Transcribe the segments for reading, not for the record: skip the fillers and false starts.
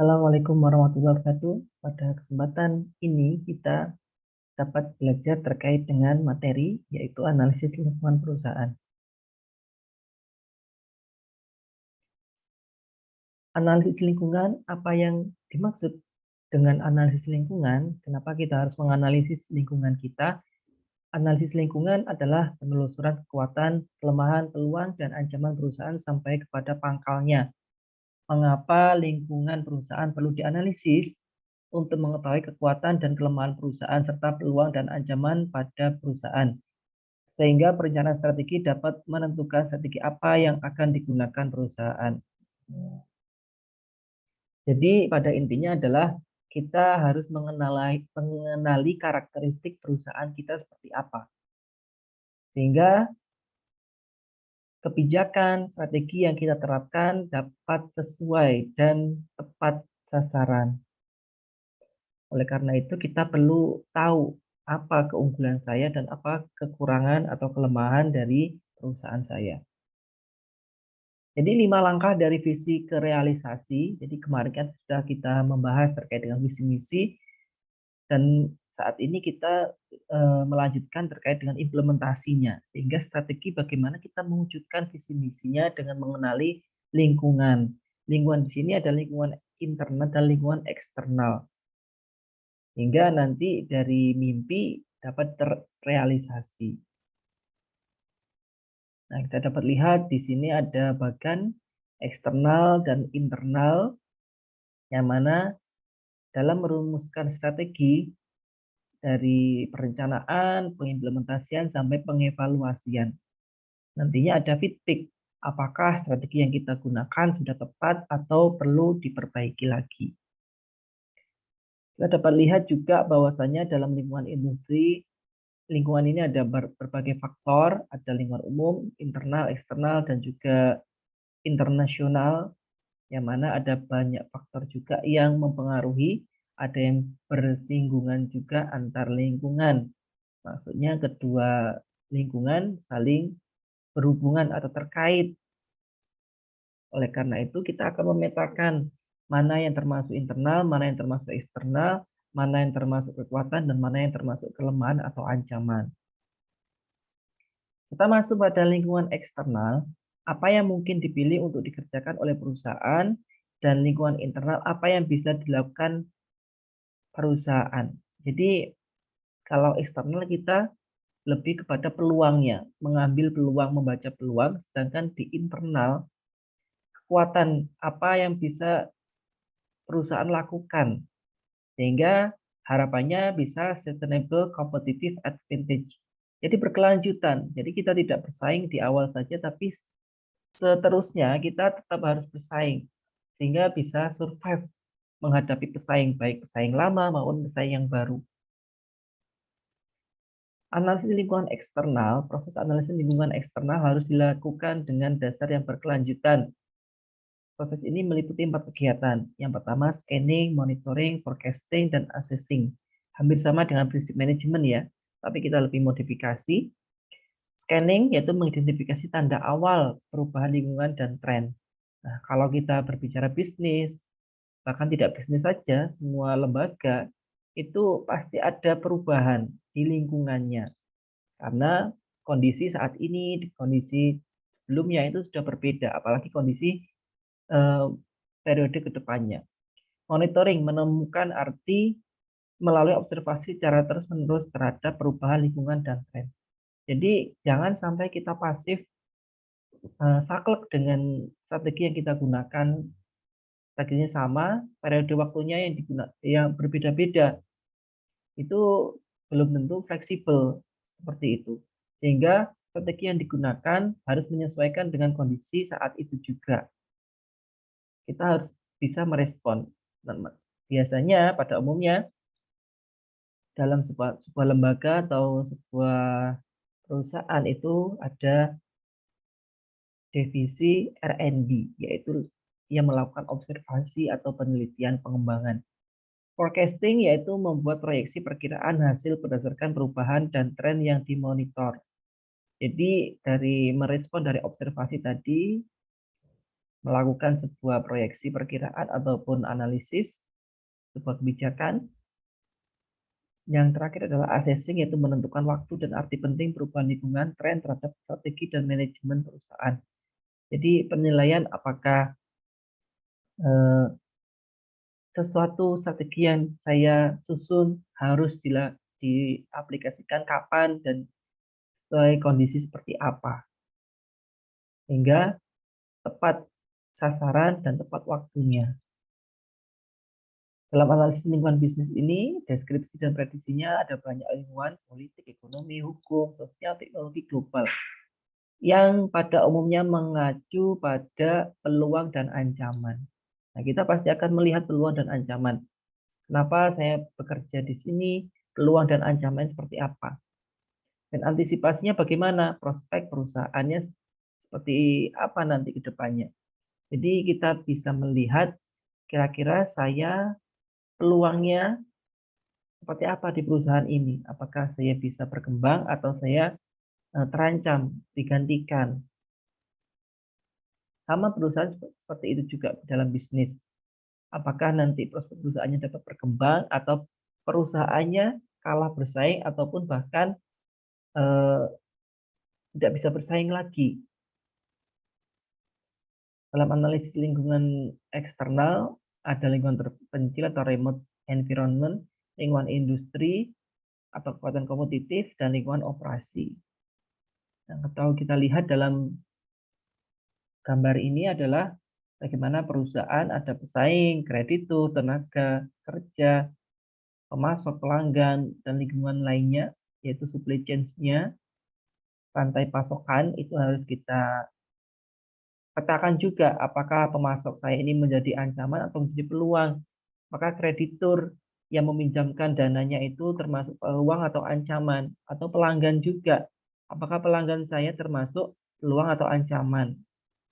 Assalamualaikum warahmatullahi wabarakatuh. Pada kesempatan ini kita dapat belajar terkait dengan materi yaitu analisis lingkungan perusahaan. Analisis lingkungan, apa yang dimaksud dengan analisis lingkungan? Kenapa kita harus menganalisis lingkungan kita? Analisis lingkungan adalah penelusuran kekuatan, kelemahan, peluang, dan ancaman perusahaan sampai kepada pangkalnya. Mengapa lingkungan perusahaan perlu dianalisis? Untuk mengetahui kekuatan dan kelemahan perusahaan serta peluang dan ancaman pada perusahaan. Sehingga perencanaan strategi dapat menentukan strategi apa yang akan digunakan perusahaan. Jadi pada intinya adalah kita harus mengenali karakteristik perusahaan kita seperti apa. Sehingga kebijakan, strategi yang kita terapkan dapat sesuai dan tepat sasaran. Oleh karena itu kita perlu tahu apa keunggulan saya dan apa kekurangan atau kelemahan dari perusahaan saya. Jadi 5 langkah dari visi ke realisasi. Jadi kemarin kan sudah kita membahas terkait dengan visi misi dan saat ini kita melanjutkan terkait dengan implementasinya. Sehingga strategi bagaimana kita mewujudkan visi misinya dengan mengenali lingkungan. Lingkungan di sini ada lingkungan internal dan lingkungan eksternal. Hingga nanti dari mimpi dapat terrealisasi. Nah, kita dapat lihat di sini ada bagan eksternal dan internal, yang mana dalam merumuskan strategi dari perencanaan, pengimplementasian, sampai pengevaluasian. Nantinya ada feedback, apakah strategi yang kita gunakan sudah tepat atau perlu diperbaiki lagi. Kita dapat lihat juga bahwasanya dalam lingkungan industri, lingkungan ini ada berbagai faktor, ada lingkungan umum, internal, eksternal, dan juga internasional, yang mana ada banyak faktor juga yang mempengaruhi, ada yang bersinggungan juga antar lingkungan. Maksudnya kedua lingkungan saling berhubungan atau terkait. Oleh karena itu kita akan memetakan mana yang termasuk internal, mana yang termasuk eksternal, mana yang termasuk kekuatan, dan mana yang termasuk kelemahan atau ancaman. Kita masuk pada lingkungan eksternal, apa yang mungkin dipilih untuk dikerjakan oleh perusahaan, dan lingkungan internal, apa yang bisa dilakukan perusahaan. Jadi kalau eksternal kita lebih kepada peluangnya, mengambil peluang, membaca peluang, sedangkan di internal, kekuatan apa yang bisa perusahaan lakukan, sehingga harapannya bisa sustainable competitive advantage. Jadi berkelanjutan, jadi kita tidak bersaing di awal saja, tapi seterusnya kita tetap harus bersaing, sehingga bisa survive menghadapi pesaing, baik pesaing lama maupun pesaing yang baru. Analisis lingkungan eksternal, proses analisis lingkungan eksternal harus dilakukan dengan dasar yang berkelanjutan. Proses ini meliputi 4 kegiatan. Yang pertama, scanning, monitoring, forecasting, dan assessing. Hampir sama dengan prinsip manajemen ya, tapi kita lebih modifikasi. Scanning yaitu mengidentifikasi tanda awal perubahan lingkungan dan tren. Nah, kalau kita berbicara bisnis, bahkan tidak bisnis saja, semua lembaga itu pasti ada perubahan di lingkungannya. Karena kondisi saat ini, kondisi sebelumnya itu sudah berbeda, apalagi kondisi periode kedepannya. Monitoring menemukan arti melalui observasi secara terus-menerus terhadap perubahan lingkungan dan tren. Jadi jangan sampai kita pasif saklek dengan strategi yang kita gunakan, strateginya sama, periode waktunya yang berbeda-beda, itu belum tentu fleksibel seperti itu. Sehingga strategi yang digunakan harus menyesuaikan dengan kondisi saat itu juga. Kita harus bisa merespon. Biasanya pada umumnya dalam sebuah lembaga atau sebuah perusahaan itu ada divisi R&D, yaitu yang melakukan observasi atau penelitian pengembangan. Forecasting yaitu membuat proyeksi perkiraan hasil berdasarkan perubahan dan tren yang dimonitor. Jadi dari merespon dari observasi tadi, melakukan sebuah proyeksi perkiraan ataupun analisis sebuah kebijakan. Yang terakhir adalah assessing, yaitu menentukan waktu dan arti penting perubahan lingkungan, tren terhadap strategi dan manajemen perusahaan. Jadi penilaian apakah sesuatu strategi yang saya susun harus diaplikasikan kapan dan sesuai kondisi seperti apa, hingga tepat sasaran dan tepat waktunya. Dalam analisis lingkungan bisnis ini, deskripsi dan prediksinya ada banyak lingkungan, politik, ekonomi, hukum, sosial, teknologi global, yang pada umumnya mengacu pada peluang dan ancaman. Nah, kita pasti akan melihat peluang dan ancaman. Kenapa saya bekerja di sini, peluang dan ancaman seperti apa. Dan antisipasinya bagaimana, prospek perusahaannya seperti apa nanti ke depannya. Jadi kita bisa melihat kira-kira saya peluangnya seperti apa di perusahaan ini. Apakah saya bisa berkembang atau saya terancam, digantikan. Sama perusahaan seperti itu juga dalam bisnis. Apakah nanti prospek perusahaannya dapat berkembang atau perusahaannya kalah bersaing ataupun bahkan tidak bisa bersaing lagi. Dalam analisis lingkungan eksternal, ada lingkungan terpencil atau remote environment, lingkungan industri atau kekuatan kompetitif, dan lingkungan operasi. Yang tahu kita lihat dalam gambar ini adalah bagaimana perusahaan ada pesaing, kreditur, tenaga kerja, pemasok, pelanggan, dan lingkungan lainnya, yaitu supply chain-nya, rantai pasokan itu harus kita petakan juga apakah pemasok saya ini menjadi ancaman atau menjadi peluang. Maka kreditur yang meminjamkan dananya itu termasuk peluang atau ancaman, atau pelanggan juga. Apakah pelanggan saya termasuk peluang atau ancaman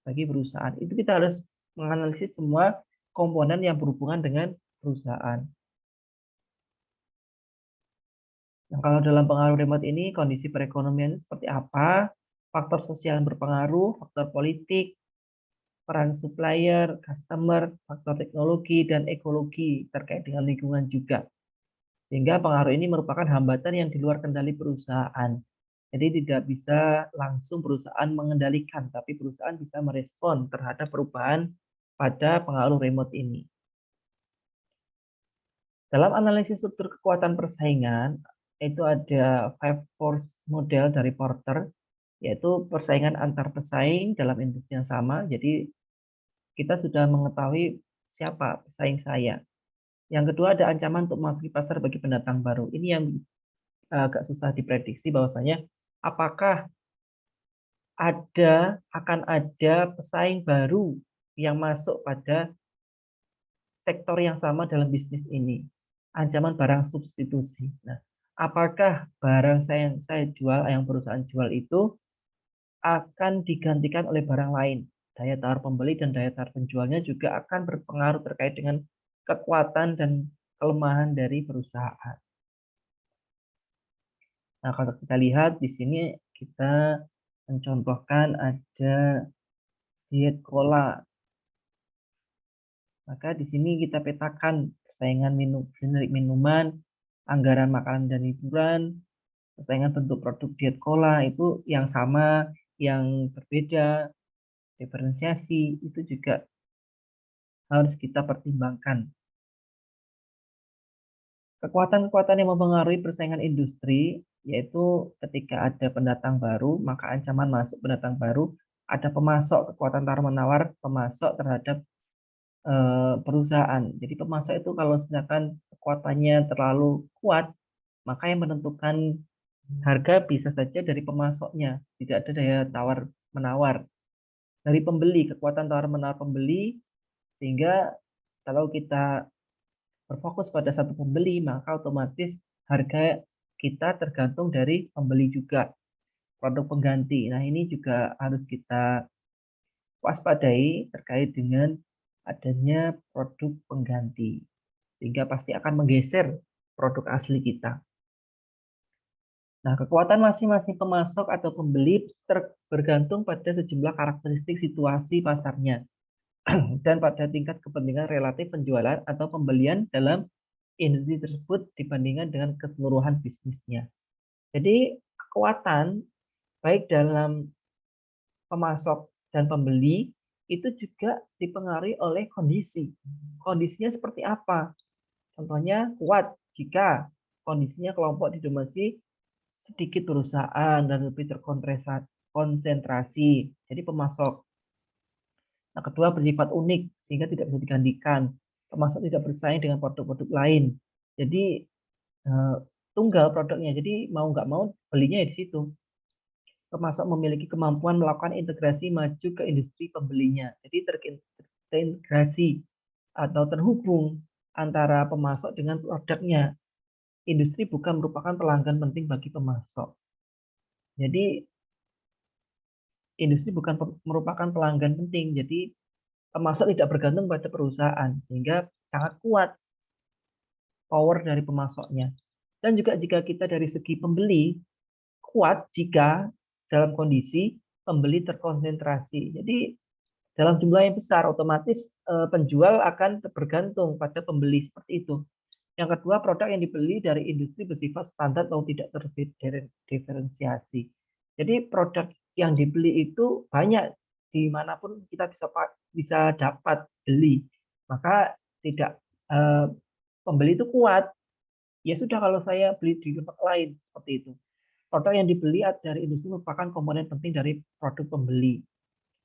bagi perusahaan. Itu kita harus menganalisis semua komponen yang berhubungan dengan perusahaan. Nah, kalau dalam pengaruh remote ini, kondisi perekonomian seperti apa, faktor sosial yang berpengaruh, faktor politik, peran supplier, customer, faktor teknologi, dan ekologi terkait dengan lingkungan juga. Sehingga pengaruh ini merupakan hambatan yang di luar kendali perusahaan. Jadi tidak bisa langsung perusahaan mengendalikan, tapi perusahaan bisa merespon terhadap perubahan pada pengaruh remote ini. Dalam analisis struktur kekuatan persaingan, itu ada 5 force model dari Porter, yaitu persaingan antar pesaing dalam industri yang sama. Jadi kita sudah mengetahui siapa pesaing saya. Yang kedua ada ancaman untuk memasuki pasar bagi pendatang baru. Ini yang agak susah diprediksi, bahwasanya apakah akan ada pesaing baru yang masuk pada sektor yang sama dalam bisnis ini. Ancaman barang substitusi. Nah, apakah barang yang saya jual, yang perusahaan jual itu akan digantikan oleh barang lain? Daya tawar pembeli dan daya tawar penjualnya juga akan berpengaruh terkait dengan kekuatan dan kelemahan dari perusahaan. Nah, kalau kita lihat di sini kita mencontohkan ada diet cola. Maka di sini kita petakan persaingan generik minuman, anggaran makanan dan hiburan, persaingan bentuk produk diet cola itu yang sama, yang berbeda, diferensiasi itu juga harus kita pertimbangkan. Kekuatan-kekuatan yang mempengaruhi persaingan industri, yaitu ketika ada pendatang baru, maka ancaman masuk pendatang baru, ada pemasok, kekuatan tawar-menawar pemasok terhadap perusahaan. Jadi pemasok itu kalau misalkan kekuatannya terlalu kuat, maka yang menentukan harga bisa saja dari pemasoknya, tidak ada daya tawar-menawar. Dari pembeli, kekuatan tawar-menawar pembeli, sehingga kalau kita berfokus pada satu pembeli, maka otomatis harga kita tergantung dari pembeli juga, produk pengganti. Nah, ini juga harus kita waspadai terkait dengan adanya produk pengganti, sehingga pasti akan menggeser produk asli kita. Nah, kekuatan masing-masing pemasok atau pembeli bergantung pada sejumlah karakteristik situasi pasarnya. dan pada tingkat kepentingan relatif penjualan atau pembelian dalam industri tersebut dibandingkan dengan keseluruhan bisnisnya. Jadi kekuatan baik dalam pemasok dan pembeli itu juga dipengaruhi oleh kondisi. Kondisinya seperti apa? Contohnya kuat jika kondisinya kelompok didominasi sedikit perusahaan dan lebih terkonsentrasi. Jadi pemasok. Nah, kedua bersifat unik sehingga tidak bisa digantikan. Pemasok tidak bersaing dengan produk-produk lain. Jadi tunggal produknya. Jadi mau nggak mau belinya di situ. Pemasok memiliki kemampuan melakukan integrasi maju ke industri pembelinya. Jadi terintegrasi atau terhubung antara pemasok dengan produknya. Industri bukan merupakan pelanggan penting bagi pemasok. Jadi industri bukan merupakan pelanggan penting. Jadi pemasok tidak bergantung pada perusahaan sehingga sangat kuat power dari pemasoknya. Dan juga jika kita dari segi pembeli kuat jika dalam kondisi pembeli terkonsentrasi. Jadi dalam jumlah yang besar otomatis penjual akan bergantung pada pembeli seperti itu. Yang kedua, produk yang dibeli dari industri bersifat standar atau tidak terdiferensiasi. Jadi produk yang dibeli itu banyak dimanapun kita bisa dapat beli. Maka tidak pembeli itu kuat. Ya sudah kalau saya beli di tempat lain seperti itu. Produk yang dibeli dari industri merupakan komponen penting dari produk pembeli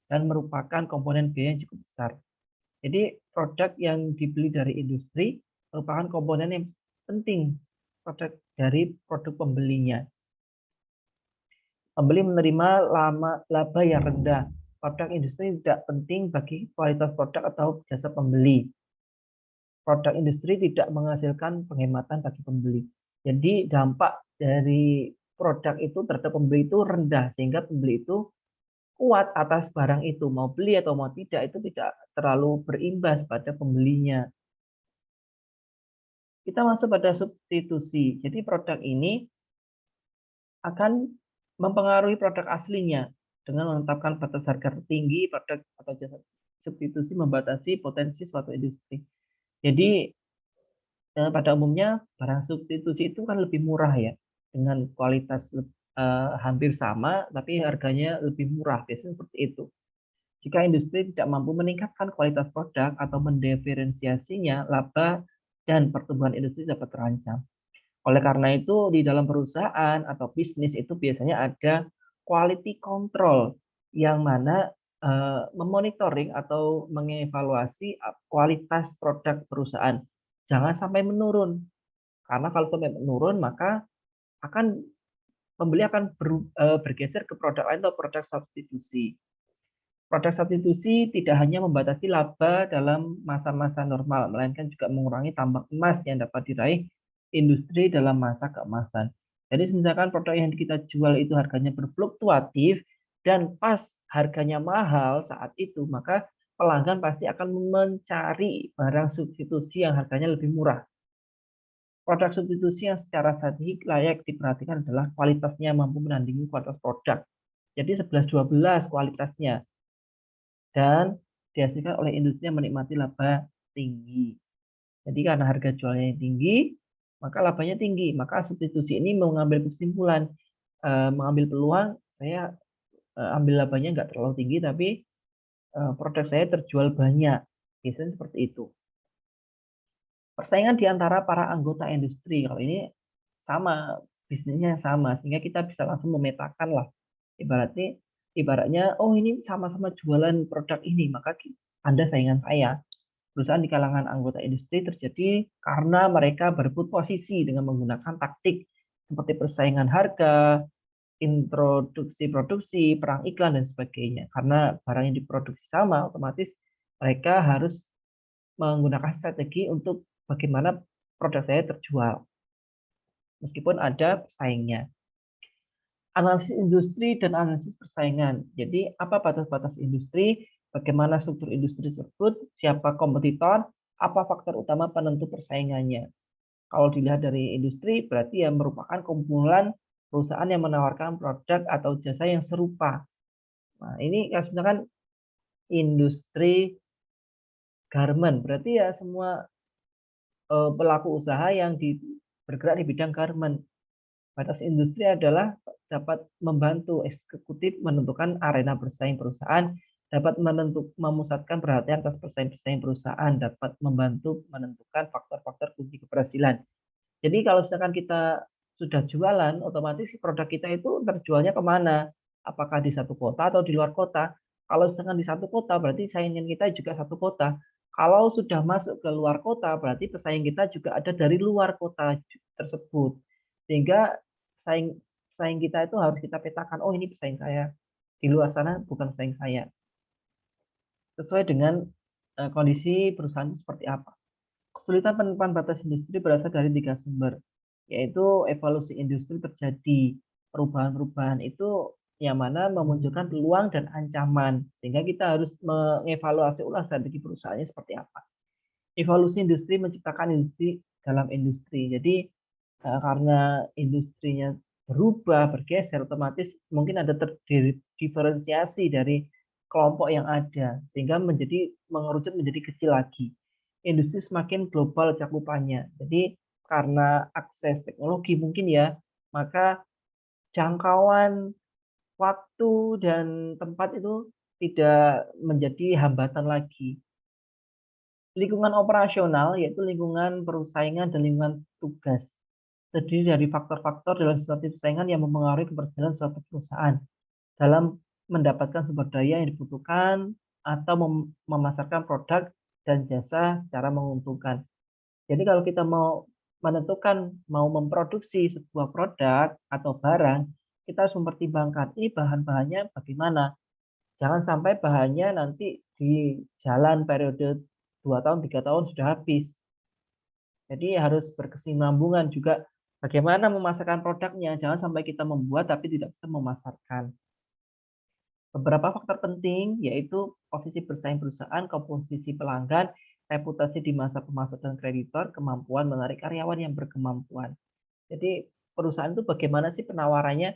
dan merupakan komponen biaya yang cukup besar. Jadi produk yang dibeli dari industri merupakan komponen yang penting dari produk pembelinya. Pembeli menerima laba yang rendah. Produk industri tidak penting bagi kualitas produk atau jasa pembeli. Produk industri tidak menghasilkan penghematan bagi pembeli. Jadi dampak dari produk itu terhadap pembeli itu rendah sehingga pembeli itu kuat atas barang itu, mau beli atau mau tidak itu tidak terlalu berimbas pada pembelinya. Kita masuk pada substitusi. Jadi produk ini akan mempengaruhi produk aslinya dengan menetapkan batas harga tertinggi produk atau jasa. Substitusi membatasi potensi suatu industri. Jadi pada umumnya barang substitusi itu kan lebih murah ya, dengan kualitas hampir sama tapi harganya lebih murah, biasanya seperti itu. Jika industri tidak mampu meningkatkan kualitas produk atau mendiferensiasinya, laba dan pertumbuhan industri dapat terancam. Oleh karena itu, di dalam perusahaan atau bisnis itu biasanya ada quality control yang mana memonitoring atau mengevaluasi kualitas produk perusahaan. Jangan sampai menurun. Karena kalau sampai menurun, maka pembeli akan bergeser ke produk lain atau produk substitusi. Produk substitusi tidak hanya membatasi laba dalam masa-masa normal, melainkan juga mengurangi tambang emas yang dapat diraih industri dalam masa keemasan. Jadi misalkan produk yang kita jual itu harganya berfluktuatif dan pas harganya mahal saat itu, maka pelanggan pasti akan mencari barang substitusi yang harganya lebih murah. Produk substitusi yang secara strategik layak diperhatikan adalah kualitasnya mampu menandingi kualitas produk. Jadi 11-12 kualitasnya. Dan dihasilkan oleh industri yang menikmati laba tinggi. Jadi karena harga jualnya yang tinggi, maka labanya tinggi. Maka substitusi ini mengambil kesimpulan, mengambil peluang, saya ambil labanya nggak terlalu tinggi, tapi produk saya terjual banyak. Biasanya seperti itu. Persaingan di antara para anggota industri, kalau ini sama, bisnisnya sama, sehingga kita bisa langsung memetakan lah. Ibaratnya, oh ini sama-sama jualan produk ini, maka Anda saingan saya. Perusahaan di kalangan anggota industri terjadi karena mereka berebut posisi dengan menggunakan taktik seperti persaingan harga, introduksi produksi, perang iklan, dan sebagainya. Karena barang yang diproduksi sama, otomatis mereka harus menggunakan strategi untuk bagaimana produk saya terjual. Meskipun ada pesaingnya. Analisis industri dan analisis persaingan. Jadi apa batas-batas industri, bagaimana struktur industri tersebut, siapa kompetitor, apa faktor utama penentu persaingannya. Kalau dilihat dari industri, berarti ya merupakan kumpulan perusahaan yang menawarkan produk atau jasa yang serupa. Nah, ini misalkan industri garment, berarti ya semua pelaku usaha yang bergerak di bidang garment. Batas industri adalah dapat membantu eksekutif menentukan arena bersaing perusahaan, dapat memusatkan perhatian atas persaing-persaing perusahaan, dapat membantu menentukan faktor-faktor kunci keberhasilan. Jadi kalau misalkan kita sudah jualan, otomatis produk kita itu terjualnya kemana? Apakah di satu kota atau di luar kota? Kalau misalkan di satu kota, berarti saingan kita juga satu kota. Kalau sudah masuk ke luar kota, berarti pesaing kita juga ada dari luar kota tersebut. Sehingga saing saing kita itu harus kita petakan, oh ini pesaing saya. Di luar sana bukan pesaing saya. Sesuai dengan kondisi perusahaan itu seperti apa. Kesulitan penentuan batas industri berasal dari 3 sumber, yaitu evolusi industri terjadi, perubahan-perubahan itu yang mana memunculkan peluang dan ancaman, sehingga kita harus mengevaluasi ulang strategi perusahaannya seperti apa. Evolusi industri menciptakan industri dalam industri. Jadi karena industrinya berubah, bergeser, otomatis mungkin ada diferensiasi dari kelompok yang ada, sehingga mengerucut menjadi kecil lagi. Industri semakin global cakupannya. Jadi karena akses teknologi mungkin ya, maka jangkauan waktu dan tempat itu tidak menjadi hambatan lagi. Lingkungan operasional yaitu lingkungan persaingan dan lingkungan tugas. Terdiri dari faktor-faktor dalam suatu persaingan yang mempengaruhi keberhasilan suatu perusahaan dalam mendapatkan sumber daya yang dibutuhkan atau memasarkan produk dan jasa secara menguntungkan. Jadi kalau kita mau menentukan mau memproduksi sebuah produk atau barang, kita harus mempertimbangkan ini bahan-bahannya bagaimana. Jangan sampai bahannya nanti di jalan periode 2 tahun, 3 tahun sudah habis. Jadi harus berkesinambungan juga bagaimana memasarkan produknya. Jangan sampai kita membuat tapi tidak bisa memasarkan. Beberapa faktor penting yaitu posisi bersaing perusahaan, komposisi pelanggan, reputasi di masa pemasok dan kreditor, kemampuan menarik karyawan yang berkemampuan. Jadi perusahaan itu bagaimana sih penawarannya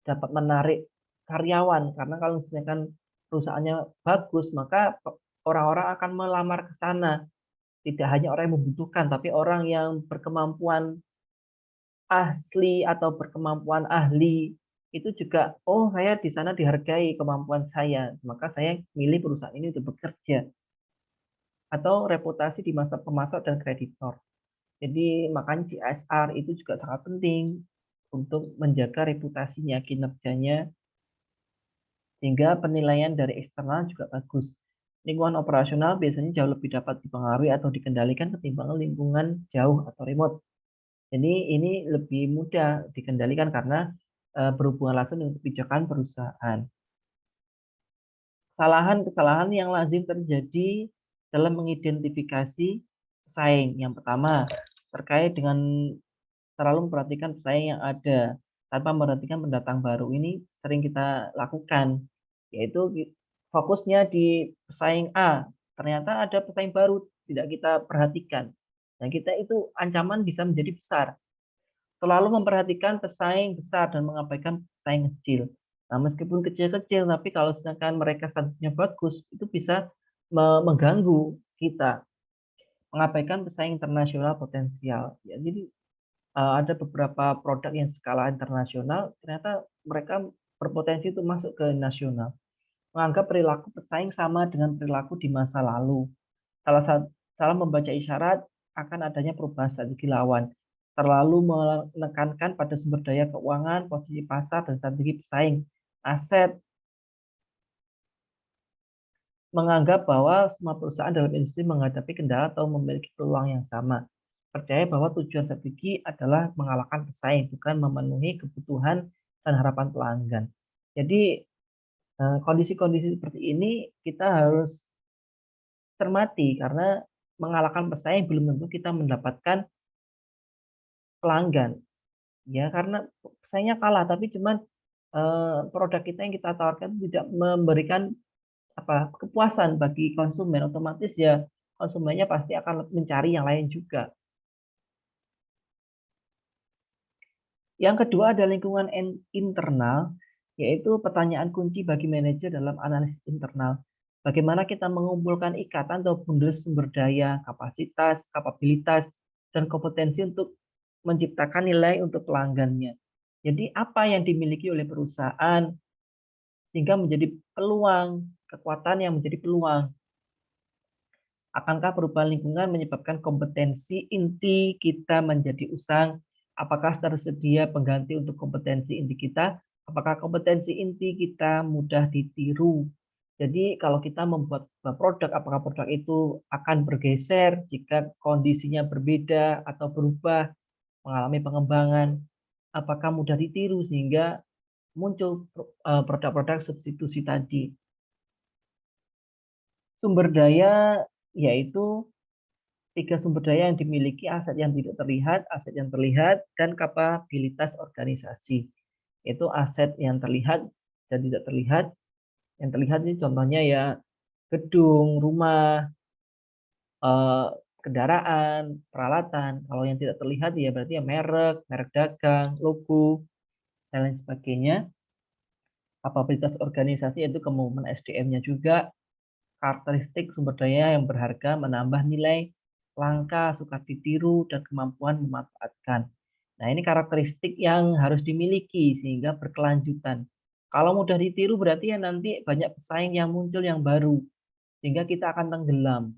dapat menarik karyawan, karena kalau misalkan perusahaannya bagus, maka orang-orang akan melamar ke sana. Tidak hanya orang yang membutuhkan, tapi orang yang berkemampuan asli atau berkemampuan ahli itu juga, oh saya di sana dihargai kemampuan saya, maka saya milih perusahaan ini untuk bekerja. Atau reputasi di masa pemasok dan kreditor. Jadi makanya CSR itu juga sangat penting untuk menjaga reputasinya, kinerjanya, sehingga penilaian dari eksternal juga bagus. Lingkungan operasional biasanya jauh lebih dapat dipengaruhi atau dikendalikan ketimbang lingkungan jauh atau remote. Jadi ini lebih mudah dikendalikan karena berhubungan langsung dengan kebijakan perusahaan. Kesalahan-kesalahan yang lazim terjadi dalam mengidentifikasi pesaing. Yang pertama, terkait dengan terlalu memperhatikan pesaing yang ada tanpa memperhatikan pendatang baru. Ini sering kita lakukan, yaitu fokusnya di pesaing A. Ternyata ada pesaing baru tidak kita perhatikan. Dan kita itu ancaman bisa menjadi besar. Terlalu memperhatikan pesaing besar dan mengabaikan pesaing kecil. Nah, meskipun kecil-kecil, tapi kalau sedangkan mereka statusnya bagus, itu bisa mengganggu kita, mengabaikan pesaing internasional potensial. Ya, jadi ada beberapa produk yang skala internasional, ternyata mereka berpotensi untuk masuk ke nasional. Menganggap perilaku pesaing sama dengan perilaku di masa lalu. Salah membaca isyarat akan adanya perubahan strategi lawan. Terlalu menekankan pada sumber daya keuangan, posisi pasar, dan strategi pesaing, aset. Menganggap bahwa semua perusahaan dalam industri menghadapi kendala atau memiliki peluang yang sama. Percaya bahwa tujuan strategi adalah mengalahkan pesaing, bukan memenuhi kebutuhan dan harapan pelanggan. Jadi kondisi-kondisi seperti ini kita harus cermati karena mengalahkan pesaing belum tentu kita mendapatkan pelanggan. Ya karena pesaingnya kalah tapi cuman produk kita yang kita tawarkan tidak memberikan kepuasan bagi konsumen, otomatis ya konsumennya pasti akan mencari yang lain juga. Yang kedua ada lingkungan internal, yaitu pertanyaan kunci bagi manajer dalam analisis internal. Bagaimana kita mengumpulkan ikatan atau bundel sumber daya, kapasitas, kapabilitas, dan kompetensi untuk menciptakan nilai untuk pelanggannya. Jadi apa yang dimiliki oleh perusahaan sehingga menjadi peluang, kekuatan yang menjadi peluang. Akankah perubahan lingkungan menyebabkan kompetensi inti kita menjadi usang? Apakah tersedia pengganti untuk kompetensi inti kita? Apakah kompetensi inti kita mudah ditiru? Jadi kalau kita membuat produk, apakah produk itu akan bergeser jika kondisinya berbeda atau berubah, mengalami pengembangan? Apakah mudah ditiru sehingga muncul produk-produk substitusi tadi? Sumber daya yaitu 3 sumber daya yang dimiliki: aset yang tidak terlihat, aset yang terlihat, dan kapabilitas organisasi. Itu aset yang terlihat dan tidak terlihat. Yang terlihat ini contohnya ya gedung, rumah, kendaraan, peralatan. Kalau yang tidak terlihat ya berarti ya merek, merek dagang, logo, dan lain sebagainya. Kapabilitas organisasi yaitu kemampuan SDM-nya juga. Karakteristik sumber daya yang berharga menambah nilai langka, suka ditiru, dan kemampuan memanfaatkan. Nah, ini karakteristik yang harus dimiliki sehingga berkelanjutan. Kalau mudah ditiru berarti ya nanti banyak pesaing yang muncul yang baru, sehingga kita akan tenggelam.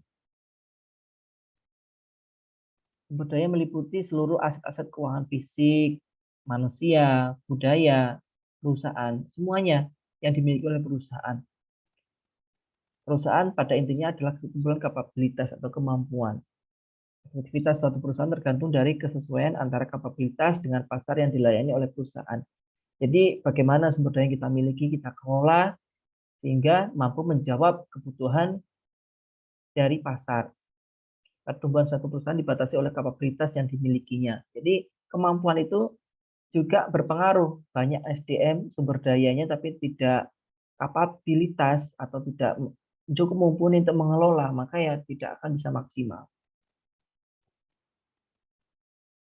Sumber daya meliputi seluruh aset-aset keuangan fisik, manusia, budaya, perusahaan, semuanya yang dimiliki oleh perusahaan. Perusahaan pada intinya adalah kesimpulan kapabilitas atau kemampuan. Aktivitas suatu perusahaan tergantung dari kesesuaian antara kapabilitas dengan pasar yang dilayani oleh perusahaan. Jadi bagaimana sumber daya yang kita miliki kita kelola sehingga mampu menjawab kebutuhan dari pasar. Pertumbuhan suatu perusahaan dibatasi oleh kapabilitas yang dimilikinya. Jadi kemampuan itu juga berpengaruh. Banyak SDM sumber dayanya tapi tidak kapabilitas atau tidak cukup mumpuni untuk mengelola, maka ya tidak akan bisa maksimal.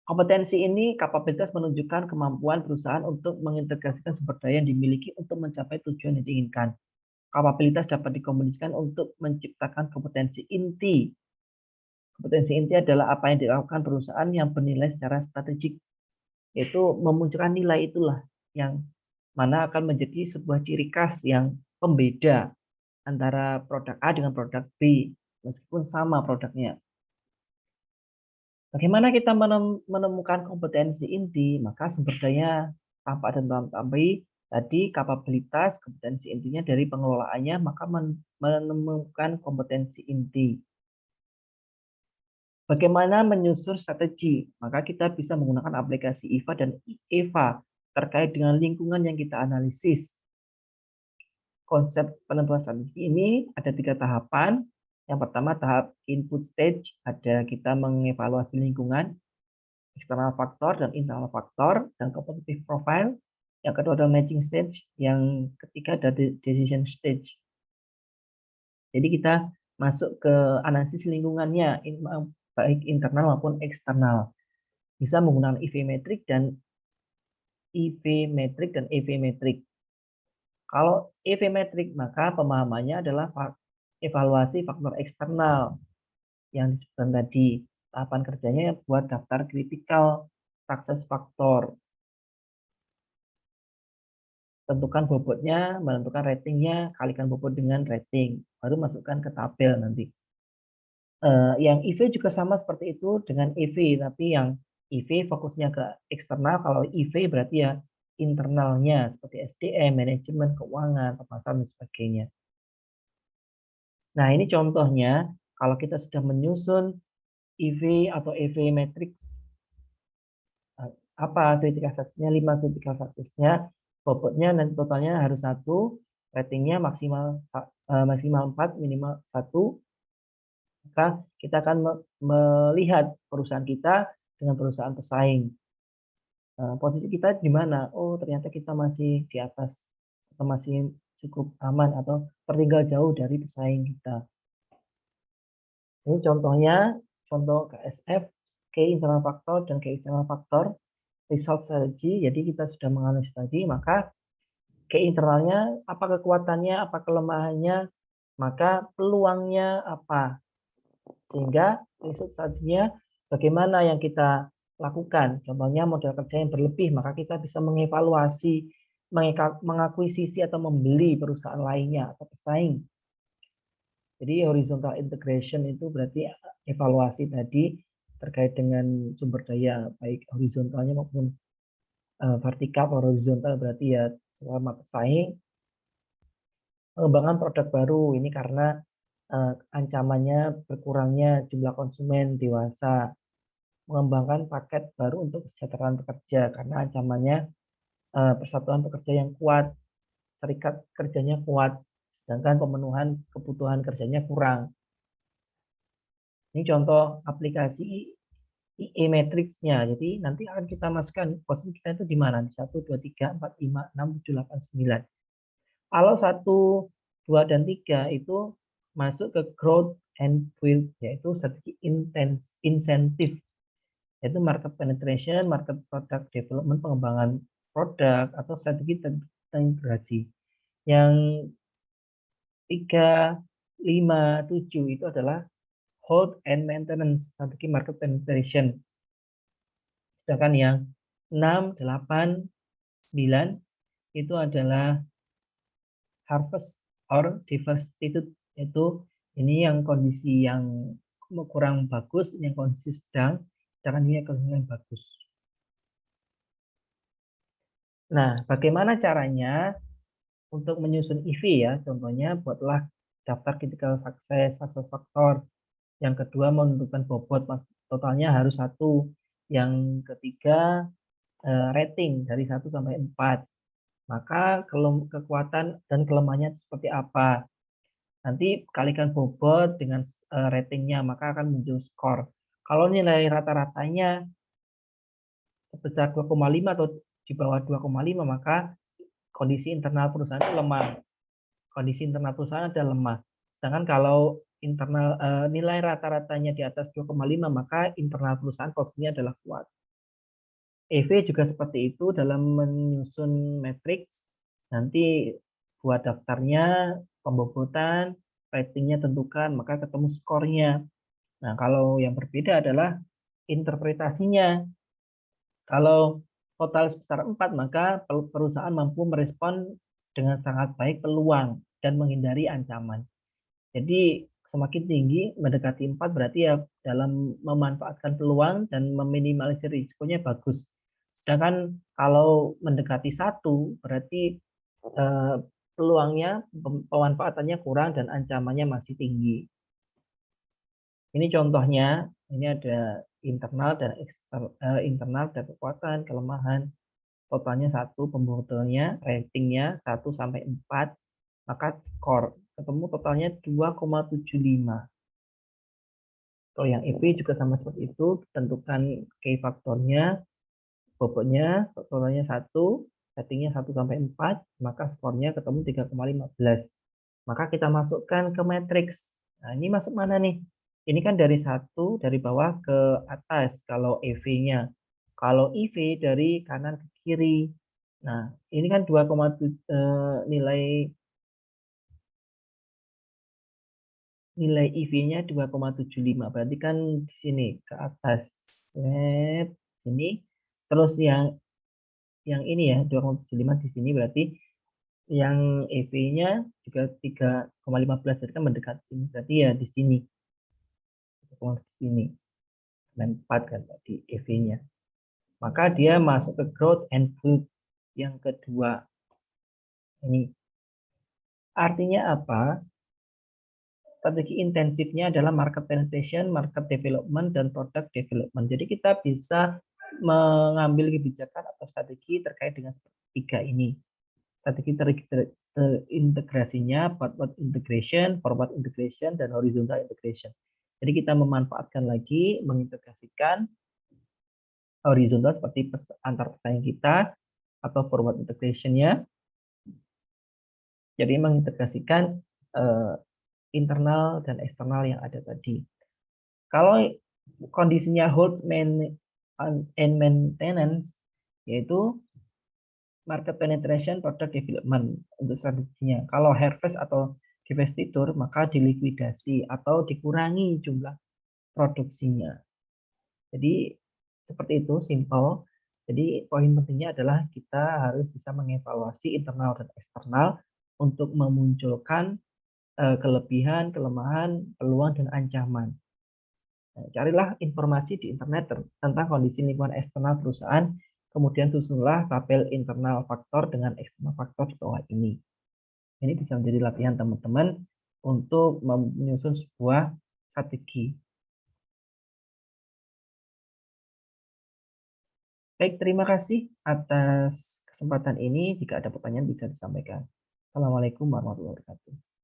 Kompetensi ini kapabilitas menunjukkan kemampuan perusahaan untuk mengintegrasikan sumber daya yang dimiliki untuk mencapai tujuan yang diinginkan. Kapabilitas dapat dikombinasikan untuk menciptakan kompetensi inti. Kompetensi inti adalah apa yang dilakukan perusahaan yang bernilai secara strategik, yaitu memunculkan nilai itulah yang mana akan menjadi sebuah ciri khas yang pembeda antara produk A dengan produk B, meskipun sama produknya. Bagaimana kita menemukan kompetensi inti? Maka sumber daya tampak dan tambahi tadi kapabilitas, kompetensi intinya dari pengelolaannya, maka menemukan kompetensi inti. Bagaimana menyusun strategi? Maka kita bisa menggunakan aplikasi IVA dan EVA terkait dengan lingkungan yang kita analisis. Konsep penentuan strategi ini ada 3 tahapan. Yang pertama tahap input stage, ada kita mengevaluasi lingkungan, external faktor dan internal faktor, dan competitive profile. Yang kedua adalah matching stage, yang ketiga ada decision stage. Jadi kita masuk ke analisis lingkungannya, baik internal maupun eksternal. Bisa menggunakan EV metrik dan EV metrik. Kalau EV metrik maka pemahamannya adalah evaluasi faktor eksternal yang disebutkan tadi. Tahapan kerjanya buat daftar kritikal success faktor. Tentukan bobotnya, menentukan ratingnya, kalikan bobot dengan rating. Baru masukkan ke tabel nanti. Yang EV juga sama seperti itu dengan EV, tapi yang EV fokusnya ke eksternal, kalau EV berarti ya internalnya seperti SDM, manajemen, keuangan, pemasaran, dan sebagainya. Nah, ini contohnya kalau kita sudah menyusun EV atau EV matrix, apa critical success-nya, 5 critical success-nya, bobotnya nanti totalnya harus 1, ratingnya maksimal 4, minimal 1, maka kita akan melihat perusahaan kita dengan perusahaan pesaing. Posisi kita di mana? Oh, ternyata kita masih di atas atau masih cukup aman atau tertinggal jauh dari pesaing kita. Ini contohnya, contoh KSF, Key Internal Factor dan Key External Factor, result strategy. Jadi kita sudah menganalisis tadi, maka key internalnya, apa kekuatannya, apa kelemahannya, maka peluangnya apa? Sehingga riset strateginya bagaimana yang kita lakukan. Contohnya modal kerja yang berlebih, maka kita bisa mengevaluasi, mengakuisisi atau membeli perusahaan lainnya atau pesaing. Jadi horizontal integration itu berarti evaluasi tadi terkait dengan sumber daya, baik horizontalnya maupun vertikal. Horizontal berarti ya selama pesaing, pengembangan produk baru ini karena ancamannya berkurangnya jumlah konsumen dewasa, mengembangkan paket baru untuk kesejahteraan pekerja karena ancamannya persatuan pekerja yang kuat, serikat kerjanya kuat, sedangkan pemenuhan kebutuhan kerjanya kurang. Ini contoh aplikasi e-matrix-nya. Jadi nanti akan kita masukkan posisi kita itu di mana? 1, 2, 3, 4, 5, 6, 7, 8, 9. Kalau 1, 2, dan 3 itu masuk ke growth and build, yaitu strategi insentif, yaitu market penetration, market product development, pengembangan produk, atau strategi integrasi. Yang 3, 5, 7 itu adalah hold and maintenance, strategi market penetration. Sedangkan yang 6, 8, 9 itu adalah harvest or diversity, yaitu ini yang kondisi yang kurang bagus, yang kondisi sedang, sedangkan ini kondisi yang bagus. Nah, bagaimana caranya untuk menyusun EV ya? Contohnya buatlah daftar critical success factor. Yang kedua menentukan bobot totalnya harus 1. Yang ketiga rating dari 1 sampai 4. Maka kekuatan dan kelemahannya seperti apa? Nanti kalikan bobot dengan ratingnya, maka akan muncul skor. Kalau nilai rata-ratanya sebesar 2,5 atau di bawah 2,5, maka kondisi internal perusahaan itu lemah. Kondisi internal perusahaan ada lemah. Sedangkan kalau internal nilai rata-ratanya di atas 2,5, maka internal perusahaan posisinya adalah kuat. EV juga seperti itu dalam menyusun matriks. Nanti buat daftarnya, pembobotan, ratingnya tentukan, maka ketemu skornya. Nah, kalau yang berbeda adalah interpretasinya. Kalau total sebesar 4, maka perusahaan mampu merespon dengan sangat baik peluang dan menghindari ancaman. Jadi semakin tinggi mendekati 4 berarti ya dalam memanfaatkan peluang dan meminimalisir risikonya bagus. Sedangkan kalau mendekati 1 berarti peluangnya, pemanfaatannya kurang dan ancamannya masih tinggi. Ini contohnya, ini ada internal dan eksternal, internal dan kekuatan, kelemahan. Totalnya 1, pembobotannya, ratingnya 1 sampai 4, maka skor ketemu totalnya 2,75. Kalau yang EP juga sama seperti itu, tentukan key faktornya, bobotnya, totalnya 1, ratingnya 1 sampai 4, maka skornya ketemu 3,15. Maka kita masukkan ke matriks. Nah, ini masuk mana nih? Ini kan dari 1 dari bawah ke atas kalau EV-nya. Kalau EV dari kanan ke kiri. Nah, ini kan 2,7 nilai EV-nya 2,75. Berarti kan di sini ke atas. Set, ini. Terus yang ini ya 2,75 di sini berarti yang EV-nya juga 3,15, jadi kan mendekati ini. Berarti ya di sini. Di sini. 4 kan tadi EV-nya. Maka dia masuk ke growth and build yang kedua. Ini artinya apa? Strategi intensifnya adalah market penetration, market development, dan product development. Jadi kita bisa mengambil kebijakan atau strategi terkait dengan tiga ini. Strategi terintegrasinya, backward integration, forward integration, dan horizontal integration. Jadi kita memanfaatkan lagi, mengintegrasikan horizontal seperti antar pesaing kita, atau forward integration-nya. Jadi mengintegrasikan internal dan eksternal yang ada tadi. Kalau kondisinya hold and maintenance, yaitu market penetration, product development untuk strateginya. Kalau harvest atau divestitur, maka dilikuidasi atau dikurangi jumlah produksinya. Jadi seperti itu, simple. Jadi poin pentingnya adalah kita harus bisa mengevaluasi internal dan eksternal untuk memunculkan kelebihan, kelemahan, peluang, dan ancaman. Nah, carilah informasi di internet tentang kondisi lingkungan eksternal perusahaan, kemudian susunlah tabel internal faktor dengan eksternal faktor di bawah ini. Ini bisa menjadi latihan teman-teman untuk menyusun sebuah strategi. Baik, terima kasih atas kesempatan ini. Jika ada pertanyaan bisa disampaikan. Assalamualaikum warahmatullahi wabarakatuh.